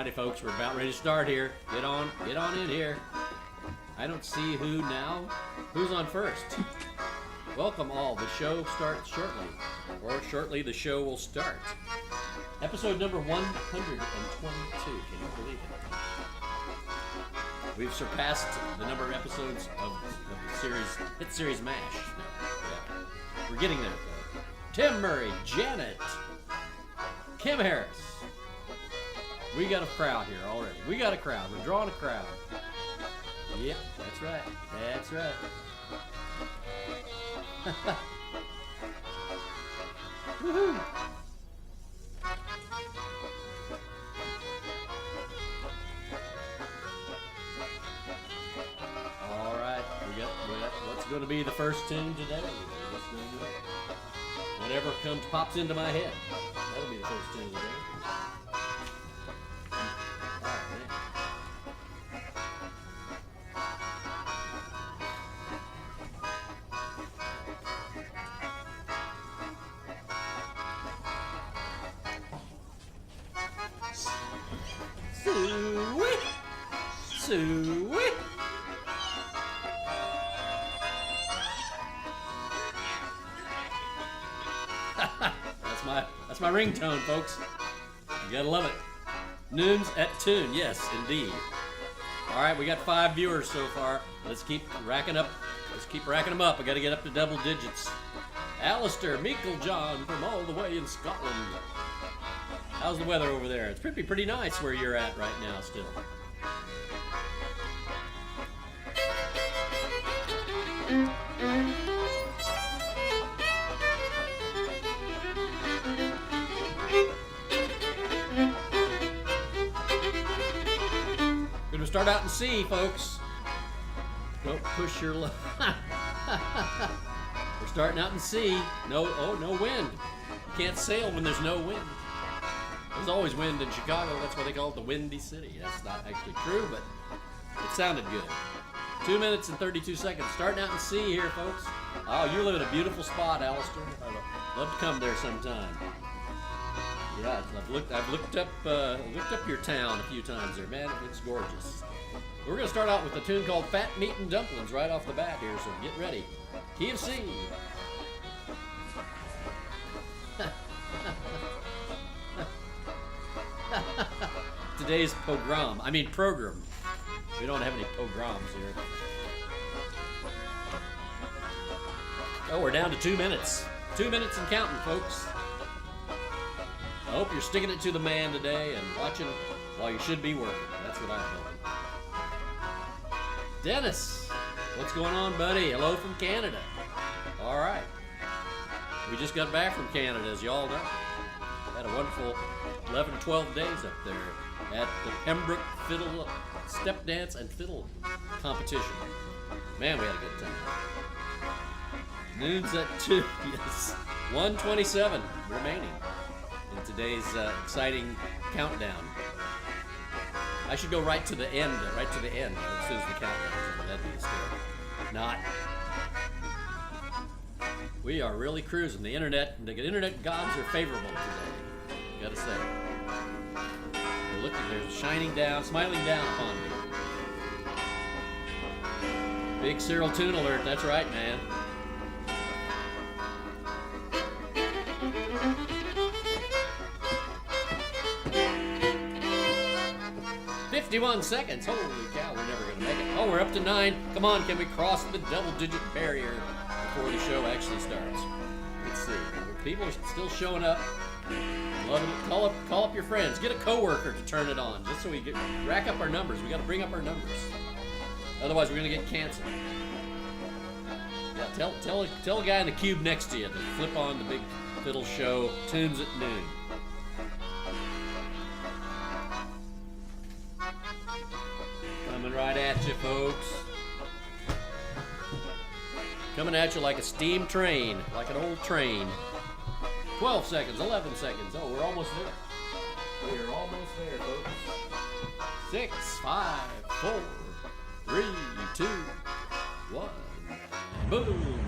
Alrighty, folks, we're about ready to start here. Get on in here. I don't see who now. Who's on first? Welcome all. The show starts shortly. Or shortly the show will start. Episode number 122. Can you believe it? We've surpassed the number of episodes of the series, hit series MASH. Yeah. We're getting there. Tim Murray, Janet, Kim Harris. We got a crowd here already. We got a crowd. We're drawing a crowd. Yep, that's right. That's right. Woohoo! All right, we got what's going to be the first tune today? Whatever pops into my head. That'll be the first tune today. Sweet. That's my ringtone, folks. You gotta love it. Noons at tune, yes, indeed. All right, we got 5 viewers so far. Let's keep racking up. I gotta get up to double digits. Alistair Meiklejohn from all the way in Scotland. How's the weather over there? It's pretty nice where you're at right now still. Gonna start out in C, folks. Don't push your luck. We're starting out in C. No wind. You can't sail when there's no wind. There's always wind in Chicago. That's why they call it the Windy City. That's not actually true, but it sounded good. 2 minutes and 32 seconds. Starting out in C here, folks. Oh, you live in a beautiful spot, Alistair. I'd love to come there sometime. Yeah, I've looked up your town a few times there, man. It's gorgeous. We're gonna start out with a tune called "Fat Meat and Dumplings" right off the bat here. So get ready. Key of C. Today's program. We don't have any pogroms here. Oh, we're down to 2 minutes. 2 minutes and counting, folks. I hope you're sticking it to the man today and watching while you should be working. That's what I'm doing. Dennis, what's going on, buddy? Hello from Canada. All right. We just got back from Canada, as you all know. Had a wonderful 11 or 12 days up there at the Pembroke Fiddle Step Dance and Fiddle competition. Man, we had a good time. Noons at 2, yes. 1:27 remaining in today's exciting countdown. I should go right to the end as soon as the countdown is over. That'd be hysterical. Not. We are really cruising. The internet gods are favorable today. Gotta say. They're looking, they're shining down, smiling down upon me. Big Cyril tune alert, that's right, man. "51 seconds. Holy cow, we're never gonna make it. Oh, we're up to 9. Come on, can we cross the double-digit barrier before the show actually starts? Let's see. People are still showing up. Loving it. Call up your friends. Get a coworker to turn it on, just so we rack up our numbers. We got to bring up our numbers. Otherwise, we're gonna get canceled. Yeah, tell a guy in the cube next to you to flip on the Big Fiddle Show tunes at noon. Coming right at you, folks. Coming at you like a steam train, like an old train. 12 seconds, 11 seconds. Oh, we're almost there. We're almost there, folks. 6, 5, 4, 3, 2, 1. Boom.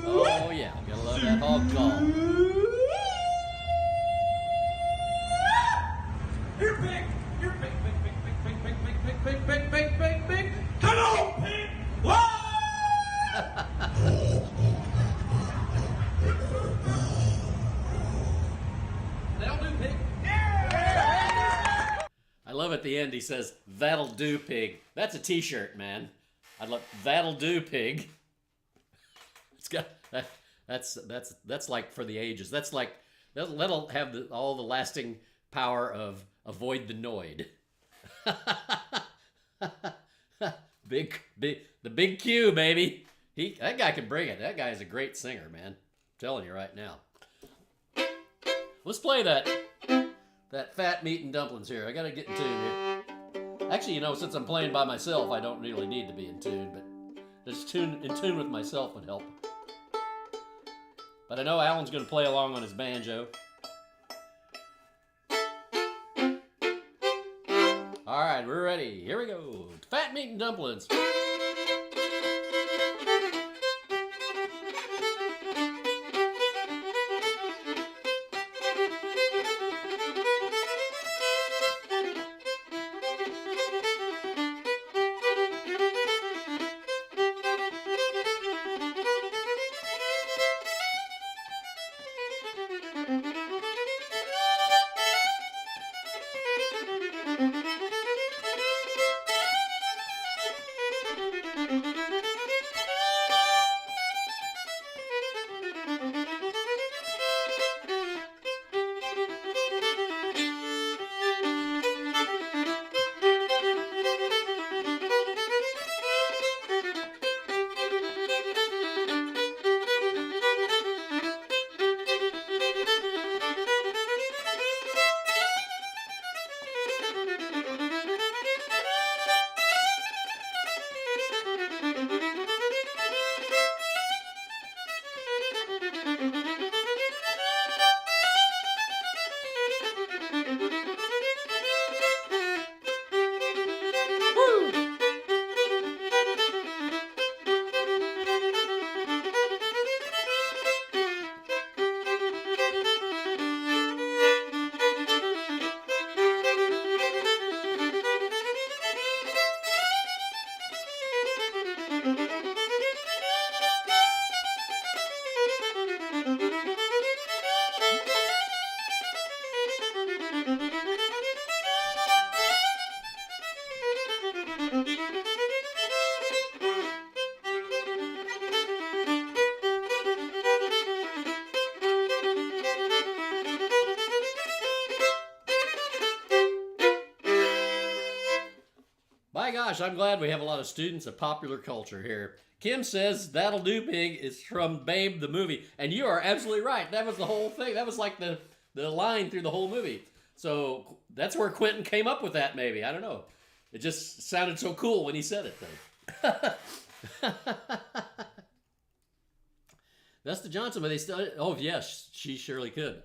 Oh, yeah. Gotta love that hog call. I love at the end he says, "That'll do, pig." That's a t-shirt, man. I'd love "That'll do, pig." It's got that's like for the ages. That's like that'll have all the lasting power of avoid the Noid. The big Q, baby. That guy can bring it. That guy is a great singer, man. I'm telling you right now. Let's play that fat meat and dumplings here. I gotta get in tune here. Actually, you know, since I'm playing by myself, I don't really need to be in tune, but just in tune with myself would help. But I know Alan's gonna play along on his banjo. All right, we're ready. Here we go. Fat meat and dumplings. My gosh, I'm glad we have a lot of students of popular culture here. Kim says "That'll Do, Pig" is from Babe the movie, and you are absolutely right. That was the whole thing. That was like the line through the whole movie. So that's where Quentin came up with that. Maybe, I don't know. It just sounded so cool when he said it, though. That's the Johnson, but they still. Oh yes, she surely could.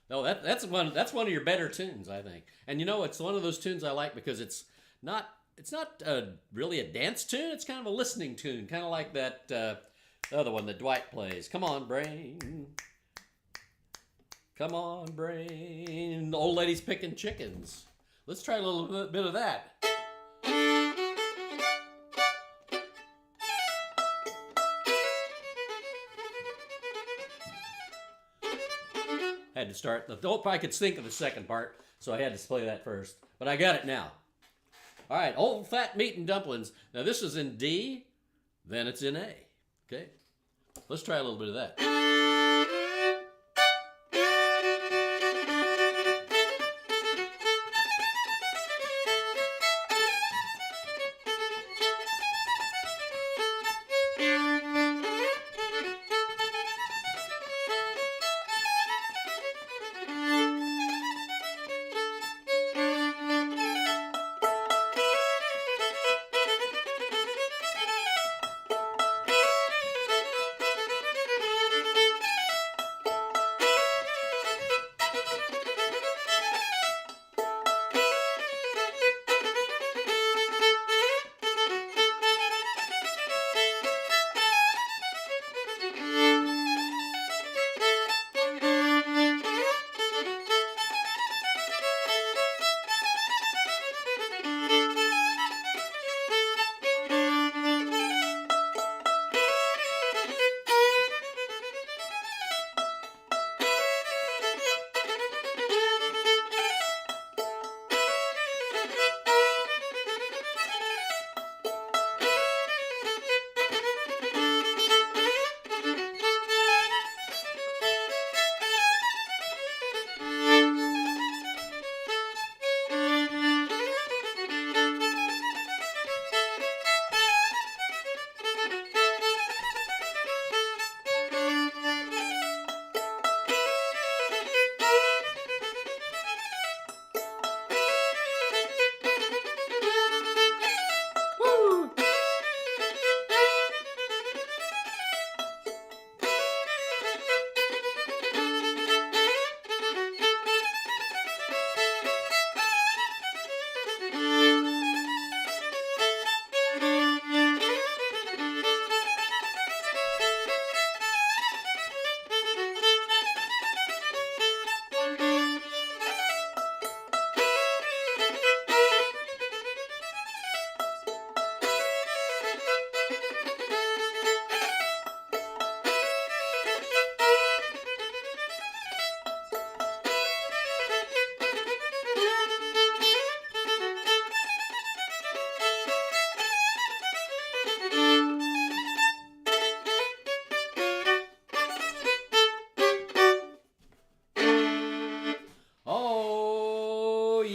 No, that's one of your better tunes, I think. And you know, it's one of those tunes I like because it's not really a dance tune. It's kind of a listening tune, kind of like that other one that Dwight plays. Come on, brain. Come on, brain. The old lady's picking chickens. Let's try a little bit of that. Had to start. I could think of the second part, so I had to play that first. But I got it now. All right, old fat meat and dumplings. Now this is in D, then it's in A. Okay, let's try a little bit of that.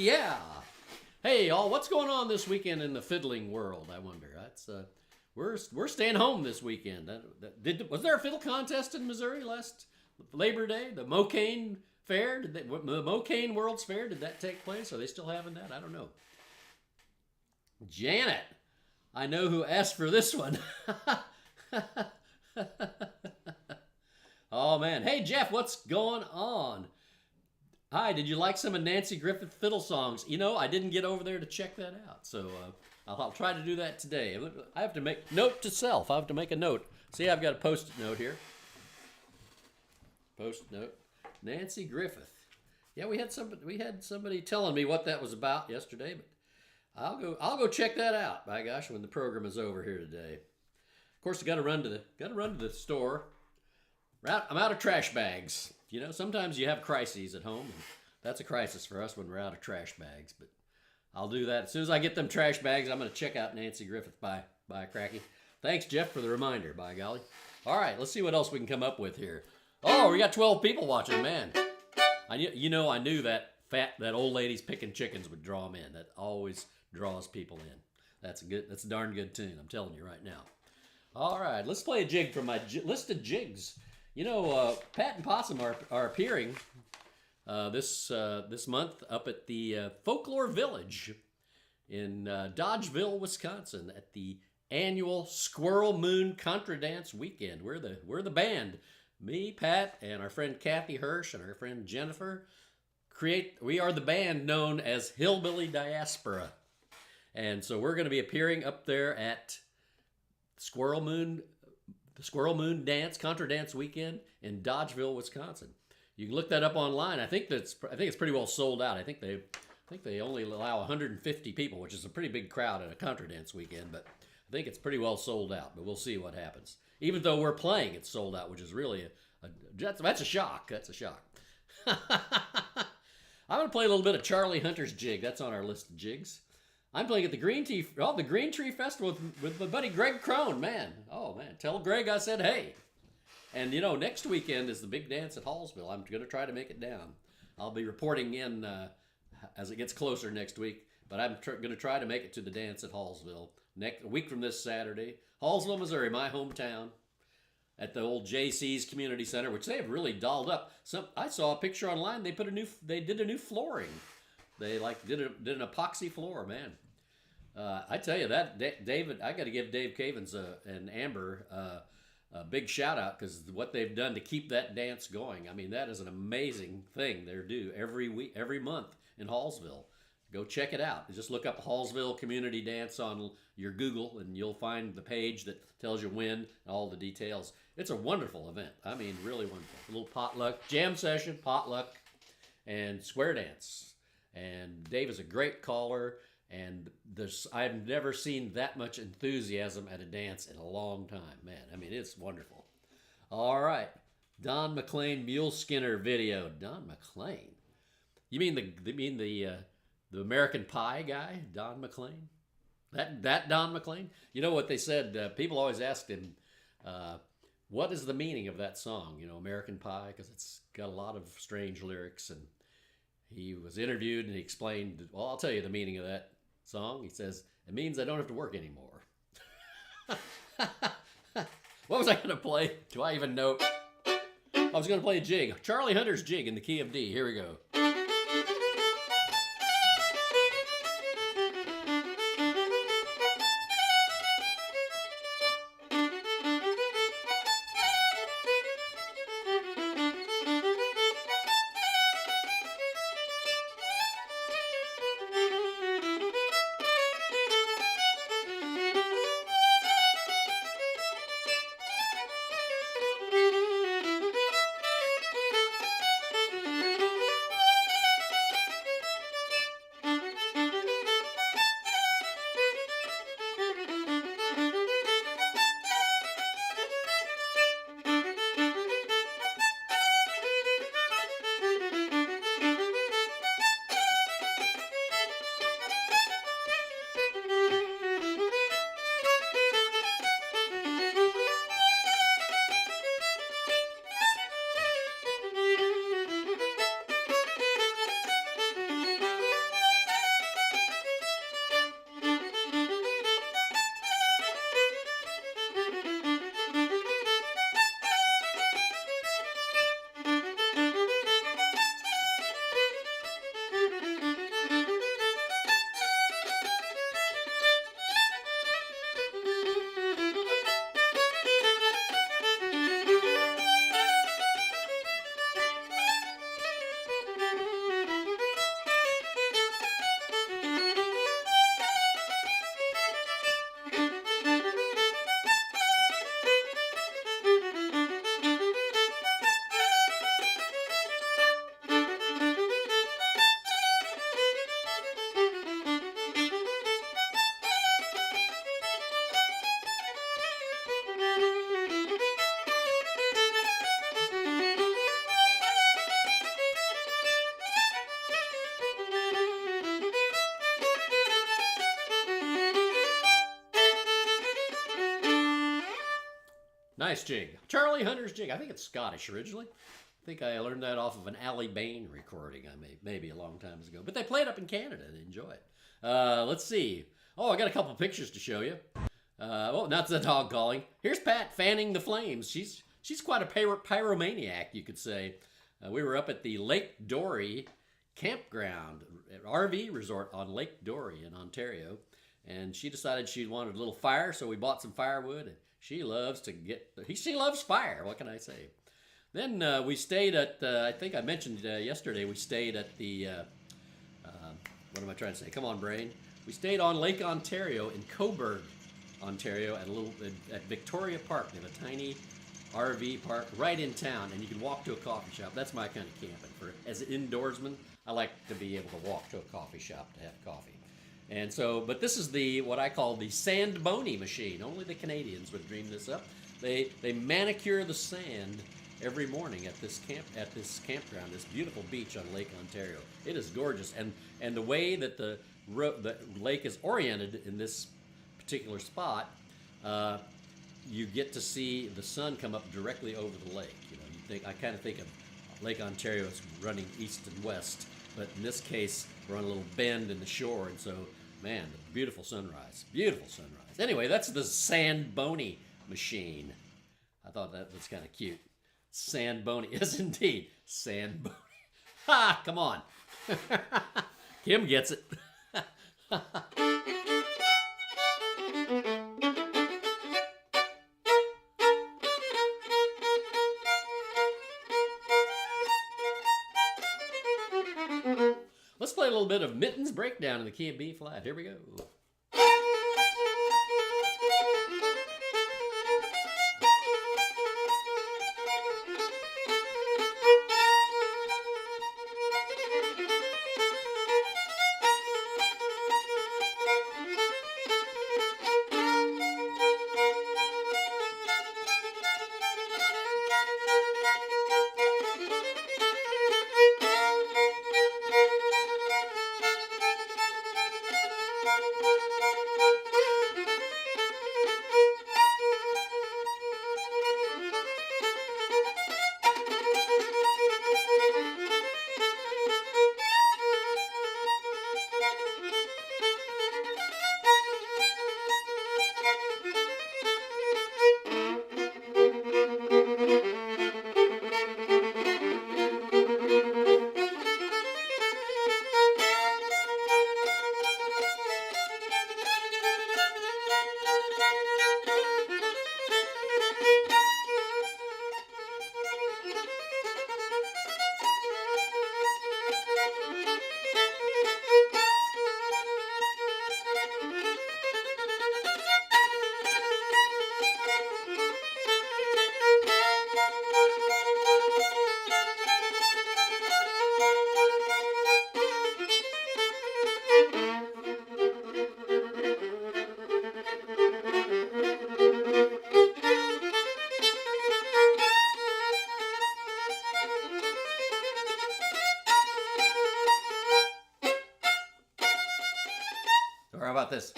Yeah. Hey, all, what's going on this weekend in the fiddling world? I wonder. That's we're staying home this weekend. Was there a fiddle contest in Missouri last Labor Day? The Mocaine Fair? The Mocaine World's Fair? Did that take place? Are they still having that? I don't know. Janet, I know who asked for this one. Oh man. Hey Jeff, what's going on? Hi, did you like some of Nancy Griffith fiddle songs? You know, I didn't get over there to check that out, so I'll try to do that today. I have to make note to self. I have to make a note. See, I've got a post-it note here. Post-it note. Nancy Griffith. Yeah, we had somebody telling me what that was about yesterday, but I'll go check that out. By gosh, when the program is over here today. Of course, I got to run to the store. I'm out of trash bags. You know, sometimes you have crises at home, and that's a crisis for us when we're out of trash bags. But I'll do that as soon as I get them trash bags. I'm going to check out Nancy Griffith by Cracky. Thanks, Jeff, for the reminder. By golly. All right, let's see what else we can come up with here. Oh, we got 12 people watching, man. I knew that old lady's picking chickens would draw them in. That always draws people in. That's a darn good tune. I'm telling you right now. All right, let's play a jig from my list of jigs. You know, Pat and Possum are appearing this month up at the Folklore Village in Dodgeville, Wisconsin, at the annual Squirrel Moon Contra Dance Weekend. We're the band. Me, Pat, and our friend Kathy Hirsch and our friend Jennifer we are the band known as Hillbilly Diaspora. And so we're going to be appearing up there at the Squirrel Moon Dance, Contra Dance Weekend in Dodgeville, Wisconsin. You can look that up online. I think it's pretty well sold out. I think they only allow 150 people, which is a pretty big crowd at a Contra Dance Weekend, but I think it's pretty well sold out, but we'll see what happens. Even though we're playing, it's sold out, which is really that's a shock. That's a shock. I'm going to play a little bit of Charlie Hunter's jig. That's on our list of jigs. I'm playing at the Green Tree Festival with my buddy Greg Crone, man. Oh, man. Tell Greg I said hey. And, you know, next weekend is the big dance at Hallsville. I'm going to try to make it down. I'll be reporting in as it gets closer next week. But I'm going to try to make it to the dance at Hallsville a week from this Saturday. Hallsville, Missouri, my hometown, at the old JC's Community Center, which they have really dolled up. I saw a picture online. They did a new flooring. They did an epoxy floor, man. I tell you that David, I got to give Dave Cavens and Amber a big shout out because what they've done to keep that dance going. I mean, that is an amazing thing they do every month in Hallsville. Go check it out. Just look up Hallsville Community Dance on your Google, and you'll find the page that tells you when and all the details. It's a wonderful event. I mean, really wonderful. A little potluck, jam session, potluck, and square dance. And Dave is a great caller, and I've never seen that much enthusiasm at a dance in a long time, man. I mean, it's wonderful. All right, Don McLean Mule Skinner video. Don McLean. You mean the American Pie guy, Don McLean? That Don McLean? You know what they said? People always asked him, what is the meaning of that song, you know, American Pie? Because it's got a lot of strange lyrics. And he was interviewed and he explained, well, I'll tell you the meaning of that song. He says, it means I don't have to work anymore. What was I going to play? Do I even know? I was going to play a jig. Charlie Hunter's jig in the key of D. Here we go. Nice jig. Charlie Hunter's jig. I think it's Scottish originally. I think I learned that off of an Ali Bain recording I made maybe a long time ago. But they play it up in Canada and enjoy it. Let's see. Oh, I got a couple pictures to show you. Well, not the dog calling. Here's Pat fanning the flames. She's quite a pyromaniac, you could say. We were up at the Lake Dory campground, RV resort on Lake Dory in Ontario. And she decided she wanted a little fire, so we bought some firewood. And she loves fire. What can I say? Then we stayed at, I think I mentioned yesterday, we stayed at the, what am I trying to say? Come on, brain. We stayed on Lake Ontario in Cobourg, Ontario, at Victoria Park. They have a tiny RV park right in town, and you can walk to a coffee shop. That's my kind of camping. As an indoorsman, I like to be able to walk to a coffee shop to have coffee. And so, but this is what I call the sand boney machine. Only the Canadians would dream this up. They manicure the sand every morning at this campground, this beautiful beach on Lake Ontario. It is gorgeous, and the way that the lake is oriented in this particular spot, you get to see the sun come up directly over the lake. You know, I kind of think of Lake Ontario as running east and west, but in this case, we're on a little bend in the shore, and so, man, beautiful sunrise. Beautiful sunrise. Anyway, that's the sand boney machine. I thought that was kind of cute. Sand boney. Yes, indeed. Sand boney. Ha! Come on. Kim gets it. Let's play a little bit of Mitten's Breakdown in the key of B flat. Here we go. Or how about this?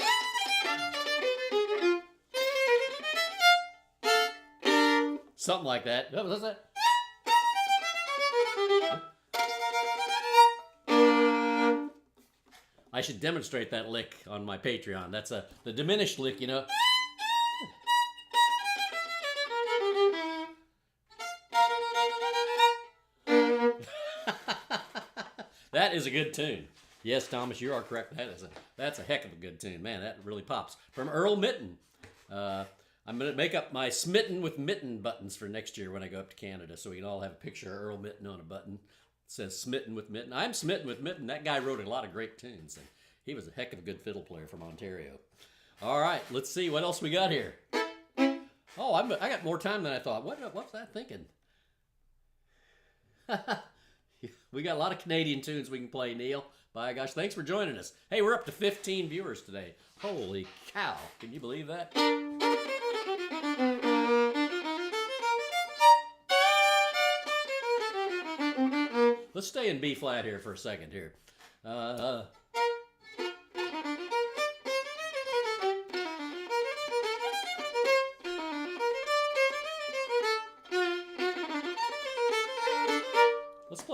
Something like that. What was that? I should demonstrate that lick on my Patreon. That's the diminished lick, you know. That is a good tune. Yes, Thomas, you are correct. That's a heck of a good tune. Man, that really pops. From Earl Mitten. I'm going to make up my Smitten with Mitten buttons for next year when I go up to Canada, so we can all have a picture of Earl Mitten on a button. It says Smitten with Mitten. I'm smitten with Mitten. That guy wrote a lot of great tunes, and he was a heck of a good fiddle player from Ontario. All right, let's see what else we got here. Oh, I got more time than I thought. What was I thinking? We got a lot of Canadian tunes we can play, Neil. By gosh, thanks for joining us. Hey, we're up to 15 viewers today. Holy cow. Can you believe that? Let's stay in B flat here for a second here.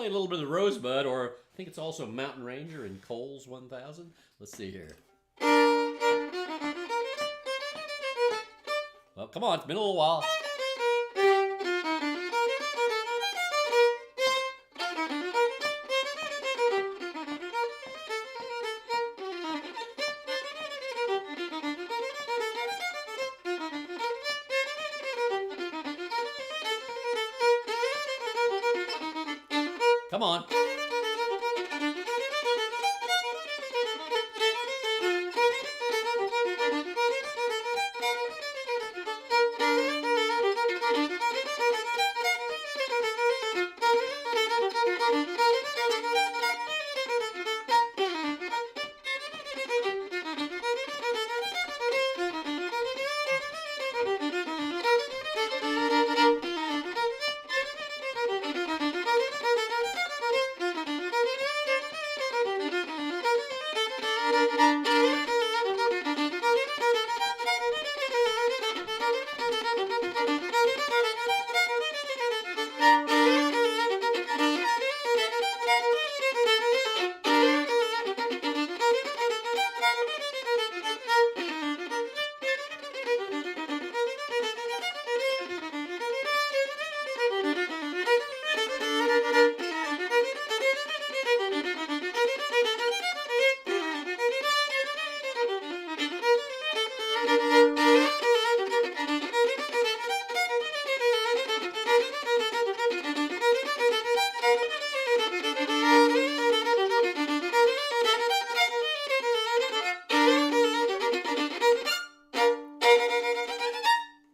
a little bit of the Rosebud, or I think it's also Mountain Ranger and Coles 1000. Let's see here. Well, come on, it's been a little while. Come on.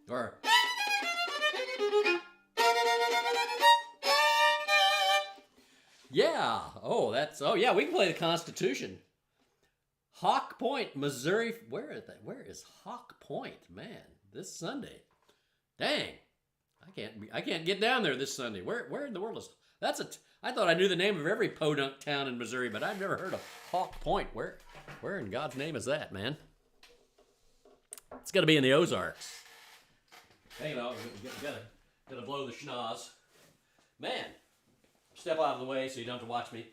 Or yeah. Oh yeah, we can play the Constitution. Hawk Point, Missouri. Where is that? Where is Hawk Point? Man, this Sunday. Dang. I can't get down there this Sunday. Where in the world is I thought I knew the name of every podunk town in Missouri, but I've never heard of Hawk Point. Where in God's name is that, man? It's got to be in the Ozarks. Hang on, gotta blow the schnoz. Man, step out of the way so you don't have to watch me.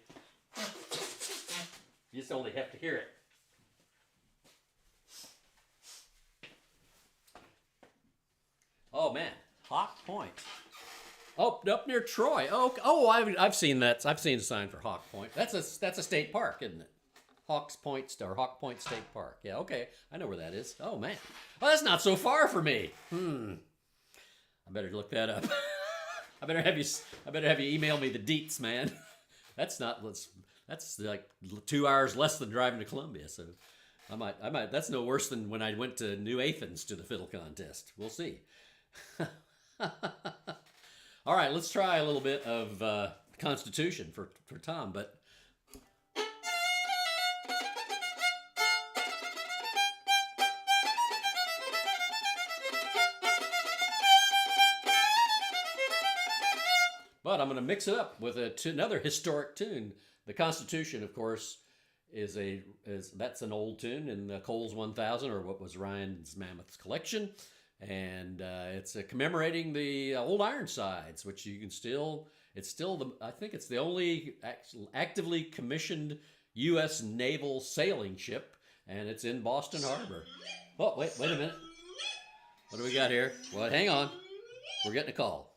You just only have to hear it. Oh man, Hawk Point. Oh, up near Troy. Oh, I've seen that. I've seen a sign for Hawk Point. That's a state park, isn't it? Hawk Point State Park. Yeah, okay, I know where that is. Oh man, well that's not so far for me. I better look that up. I better have you email me the deets, man. That's like 2 hours less than driving to Columbia. So I might. That's no worse than when I went to New Athens to the fiddle contest. We'll see. All right, let's try a little bit of Constitution for Tom, but. But I'm going to mix it up with another historic tune. The Constitution, of course, that's an old tune in the Coles 1000, or what was Ryan's Mammoth's collection, and it's commemorating the old Ironsides, which you can still. I think it's the only actively commissioned U.S. naval sailing ship, and it's in Boston Harbor. Oh, wait a minute. What do we got here? Well, hang on. We're getting a call.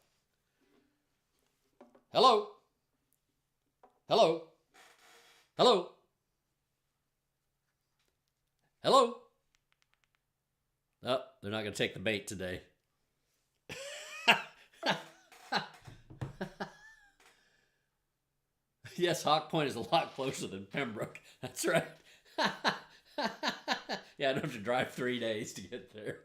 Hello? Hello? Hello? Hello? Oh, they're not going to take the bait today. Yes, Hawk Point is a lot closer than Pembroke. That's right. Yeah, I don't have to drive 3 days to get there.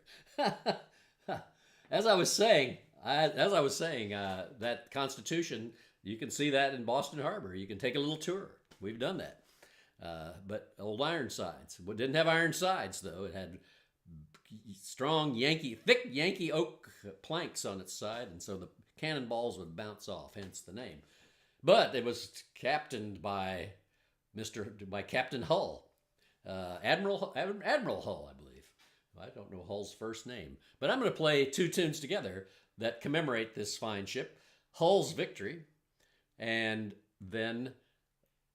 As I was saying, that Constitution, you can see that in Boston Harbor. You can take a little tour. We've done that. But old Ironsides. It didn't have iron sides, though. It had strong thick Yankee oak planks on its side, and so the cannonballs would bounce off, hence the name. But it was captained by Captain Hull, Admiral Hull, I believe. I don't know Hull's first name, but I'm going to play two tunes together that commemorate this fine ship, Hull's victory, and than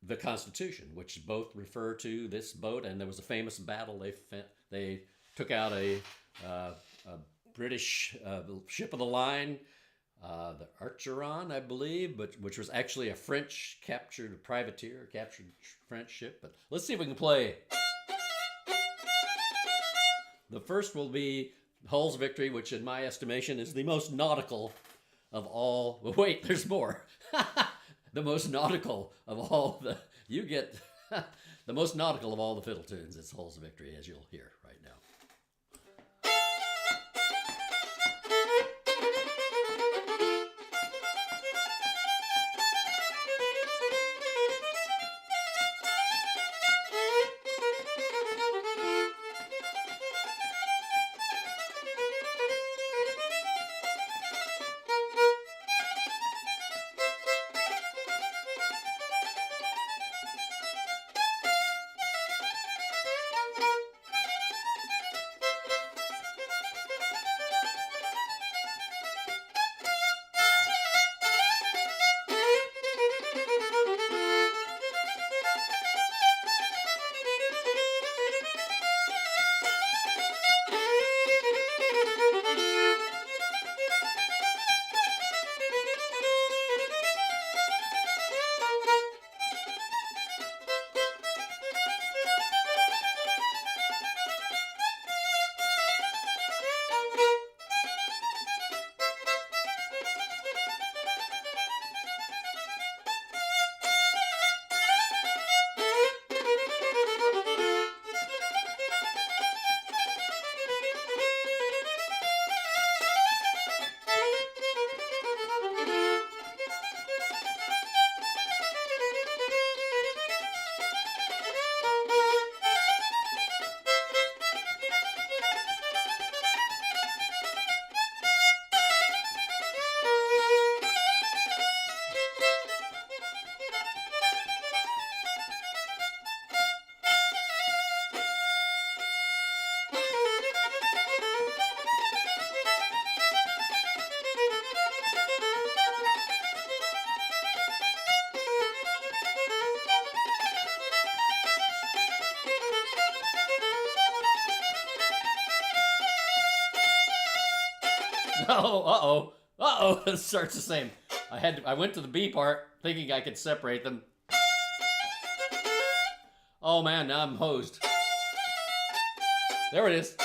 the Constitution, which both refer to this boat. And there was a famous battle. They took out a British ship of the line, the Archeron, I believe, but which was actually a French captured privateer, captured French ship. But let's see if we can play. The first will be Hull's Victory, which in my estimation is the most nautical of all. Well, wait, there's more. The most nautical of all the. You get the most nautical of all the fiddle tunes. It's Hull's Victory, as you'll hear right now. Oh, it starts the same. I went to the B part thinking I could separate them. Oh man, now I'm hosed. There it is.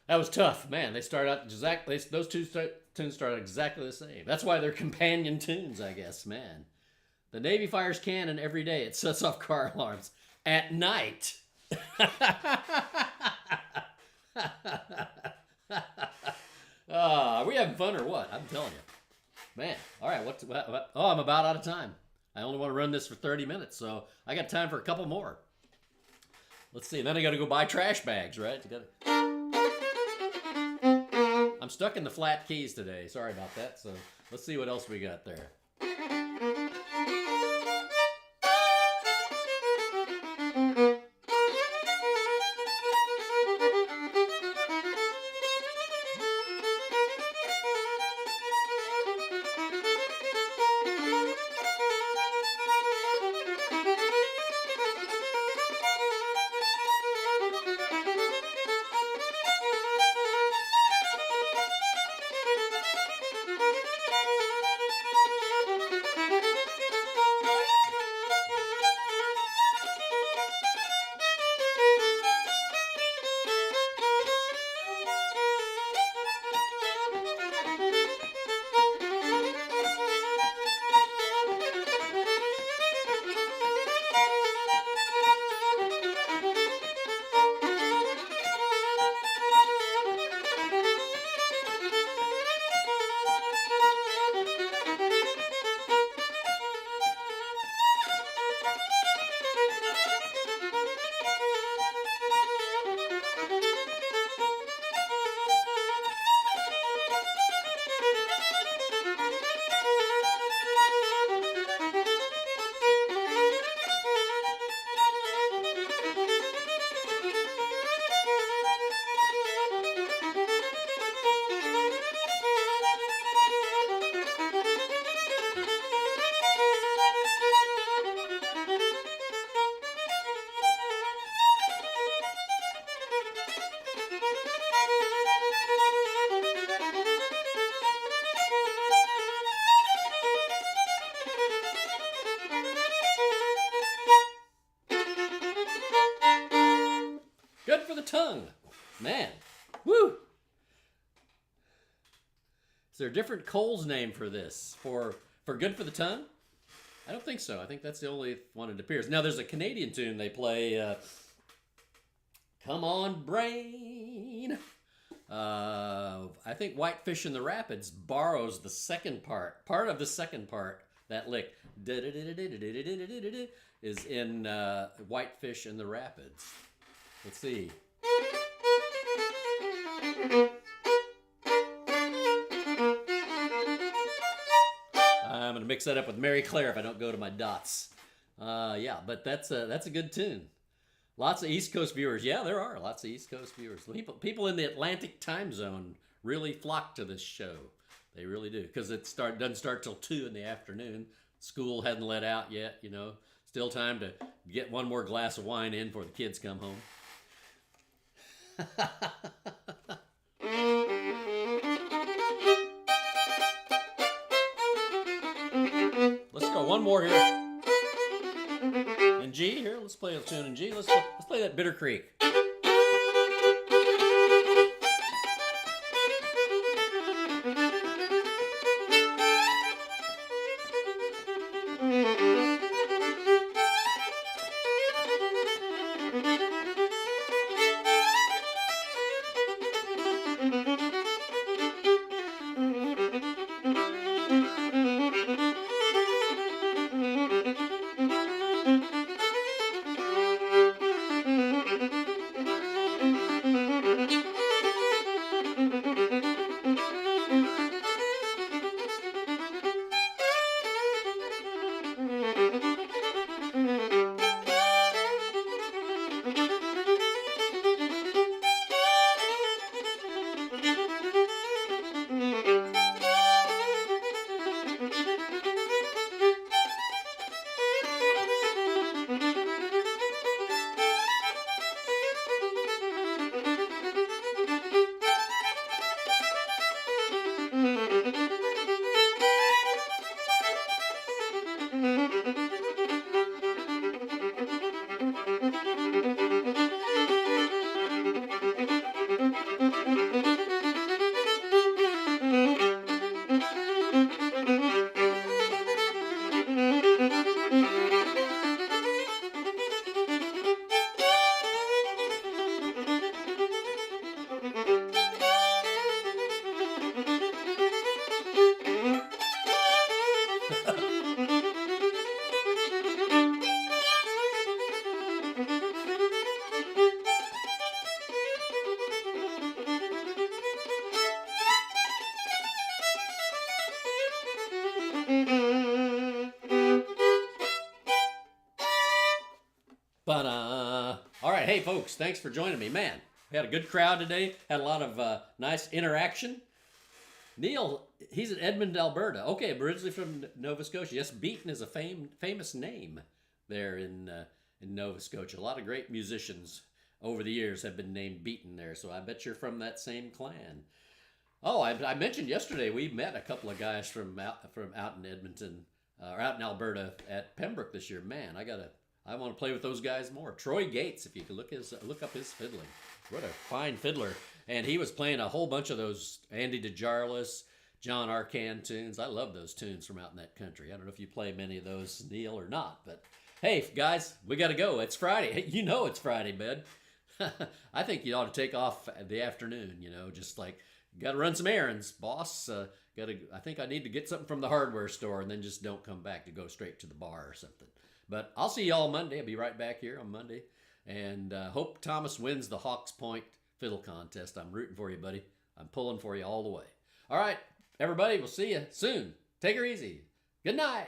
That was tough, man. They start out exactly. Those tunes start out exactly the same. That's why they're companion tunes, I guess, man. The Navy fires cannon every day. It sets off car alarms at night. Are we having fun or what? I'm telling you, man. All right, what? Oh, I'm about out of time. I only want to run this for 30 minutes, so I got time for a couple more. Let's see. Then I got to go buy trash bags, right? I'm stuck in the flat keys today. Sorry about that. So let's see what else we got there. Good for the tongue. Man. Woo! Is there a different Cole's name for this? For Good for the Tongue? I don't think so. I think that's the only one it appears. Now, there's a Canadian tune they play. Come on, Brain. I think Whitefish in the Rapids borrows the second part of the second part. That lick is in Whitefish in the Rapids. Let's see. I'm gonna mix that up with Mary Claire if I don't go to my dots. Yeah, but that's a good tune. Lots of East Coast viewers. Yeah, there are lots of East Coast viewers. People in the Atlantic time zone really flock to this show. They really do, because it doesn't start till 2 in the afternoon. School hadn't let out yet, you know. Still time to get one more glass of wine in before the kids come home. Let's go one more here. In G here, let's play a tune in G. Let's play that Bitter Creek. All right, hey folks, thanks for joining me. Man, we had a good crowd today. Had a lot of nice interaction. Neil, he's in Edmond, Alberta. Okay, originally from Nova Scotia. Yes, Beaton is a famous name there in Nova Scotia. A lot of great musicians over the years have been named Beaton there, so I bet you're from that same clan. Oh, I mentioned yesterday we met a couple of guys from out in Edmonton, or out in Alberta at Pembroke this year. Man, I want to play with those guys more. Troy Gates, if you could look up his fiddling. What a fine fiddler. And he was playing a whole bunch of those Andy DeJarlis, John Arcan tunes. I love those tunes from out in that country. I don't know if you play many of those, Neil, or not. But hey, guys, we got to go. It's Friday. You know it's Friday, bud. I think you ought to take off the afternoon, you know, just like, got to run some errands, boss. I think I need to get something from the hardware store, and then just don't come back to go straight to the bar or something. But I'll see y'all Monday. I'll be right back here on Monday. And hope Thomas wins the Hawks Point Fiddle Contest. I'm rooting for you, buddy. I'm pulling for you all the way. All right, everybody, we'll see you soon. Take her easy. Good night.